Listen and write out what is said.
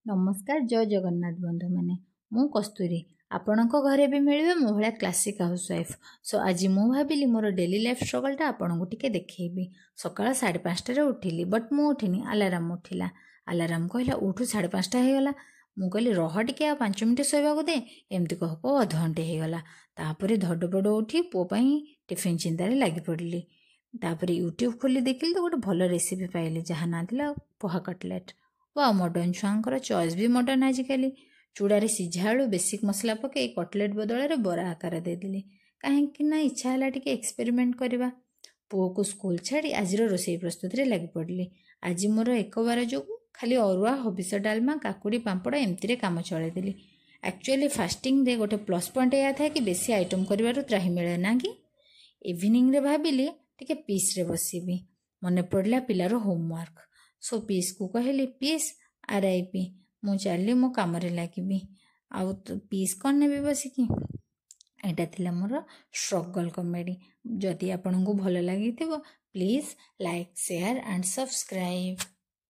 नमस्कार जय जगन्नाथ बंधु मैंने मु कस्तूरी आपणक घरे भी मिले मो भाया क्लासिक हाउसवाइफ सो आज मु भाविली मोर डेली लाइफ स्ट्रगलटा आपको टिके देखी सकाल 5:30 उठिली बट मु उठिनी अलाराम उठिला अलाराम कहला उठू 5:30 होगला मु कहली रह टिके 5 मिनिट शोवाक दे एमती कह कह अध घंटे होगला तापर धडपड़ उठी पुओ टिफिन चिंतार लगी पड़ली तापर यूट्यूब खोली देखिली तो गोटे भल रेसिपी पाइली जहाँ ना था पोहा कटलेट वाह मडर्न छुआंकर चॉइस भी मडर्न आजिकल चूड़ारे सिझा आलू बेसिक मसला पकई कटलेट बदल बरा आकार देदेली कहीं इच्छा है टिके एक्सपेरिमेंट करवा पुओ को स्कूल छाड़ी आज रोसई प्रस्तुति लगी पड़ली आज मोर एक बार जो खाली अरुआ हबिष डालमा काकुड़ी पांपड़ एमती काम चलैदेली एक्चुअली फास्टिंग रे गोटे प्लस पॉइंट यह था कि बेसी आइटम कर त्राही मिले ना कि इवनिंग रे भाविली टिके पीस रे बसबी मन पड़ा पिलार होमवर्क सो पीस को कहली पीस RIP मु चली मो कम लगी आउ पीस कौन ने बसिकी यहाँ थिला मोर स्ट्रगल कॉमेडी जदि आपन को भल लगी please like share and subscribe.